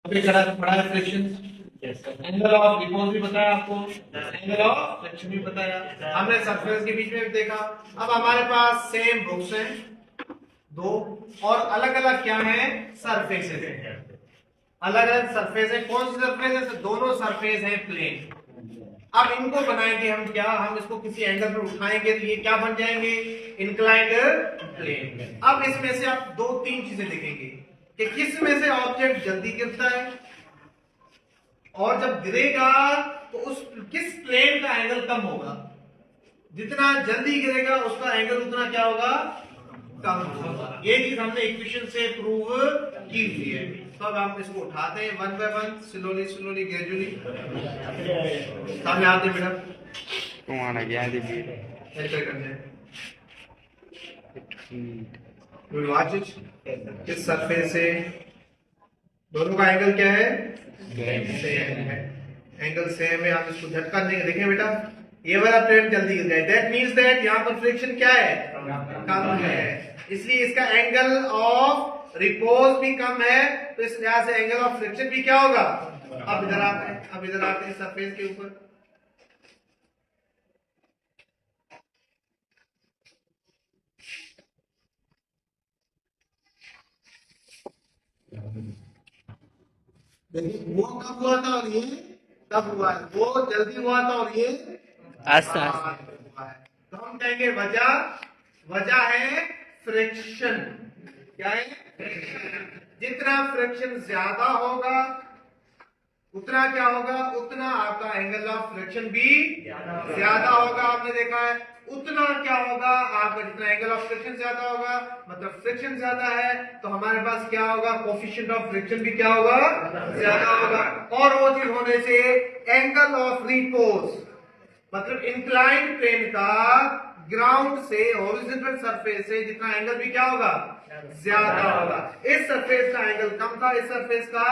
पढ़ा है friction, angle of repose भी बताया आपको, एंगल ऑफ फ्रिक्शन भी बताया, हमने सरफेस के बीच में भी देखा। अब हमारे पास सेम बुक्स हैं दो, और अलग अलग क्या है, सरफेसेस हैं। अलग अलग सरफेस है, कौन सी सरफेस है, दोनों सरफेस है प्लेन। अब इनको बनाएंगे हम क्या, हम इसको किसी एंगल पर उठाएंगे तो ये क्या बन जाएंगे, इंक्लाइंड प्लेन। अब इसमें से आप दो तीन चीजें देखेंगे कि किस में से ऑब्जेक्ट जल्दी गिरता है, और जब गिरेगा तो उस किस प्लेन का एंगल कम होगा। जितना जल्दी गिरेगा उसका एंगल उतना क्या होगा, कम होगा। ये चीज हमने इक्वेशन से प्रूव की हुई है। तो अब हम इसको उठाते हैं one by one, slowly slowly gradually. सामने आते हैं बेटा, तुम्हारा क्या है ऐसे करते हैं, विल वॉच इट। इस सरफेस से दोनों का एंगल क्या है, सेम है, एंगल सेम है। आप इसको झटका देंगे, देखें बेटा ये वाला प्लेन जल्दी गिर गया, दैट मींस दैट यहाँ पर फ्रिक्शन क्या है, कम है, इसलिए इसका एंगल ऑफ रिपोज भी कम है, तो इस लिहाज से एंगल ऑफ फ्रिक्शन भी क्या होगा। अब इधर आते हैं, अब इधर आते हैं सरफेस के ऊपर। देखिए वो कब हुआ था और ये कब हुआ है, वो जल्दी हुआ था और ये आस्ता हुआ है। तो हम कहेंगे वजह, वजह है फ्रिक्शन। क्या है, जितना फ्रिक्शन ज्यादा होगा उतना क्या होगा, उतना आपका एंगल ऑफ फ्रिक्शन भी ज्यादा होगा। आपने देखा है उतना क्या होगा आपका, जितना एंगल ऑफ फ्रिक्शन ज्यादा होगा मतलब फ्रिक्शन ज्यादा है, तो हमारे पास क्या होगा, कोफिशिएंट ऑफ फ्रिक्शन भी क्या होगा, ज्यादा होगा। और वो चीज होने से एंगल ऑफ रिपोज मतलब इंक्लाइंड प्लेन का ग्राउंड से हॉरिजॉन्टल सरफेस से जितना एंगल भी क्या होगा, ज्यादा होगा। इस सरफेस का एंगल कम था, इस सरफेस का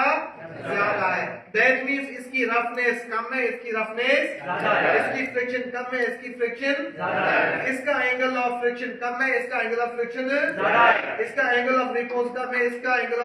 ज्यादा है। दैट मींस इसकी रफनेस कम है, इसकी रफनेस ज्यादा है, इसकी फ्रिक्शन कम है, इसकी फ्रिक्शन ज्यादा है, इसका एंगल ऑफ फ्रिक्शन कम है, इसका एंगल ऑफ फ्रिक्शन ज्यादा है, इसका एंगल ऑफ रिपोज कम है, इसका एंगल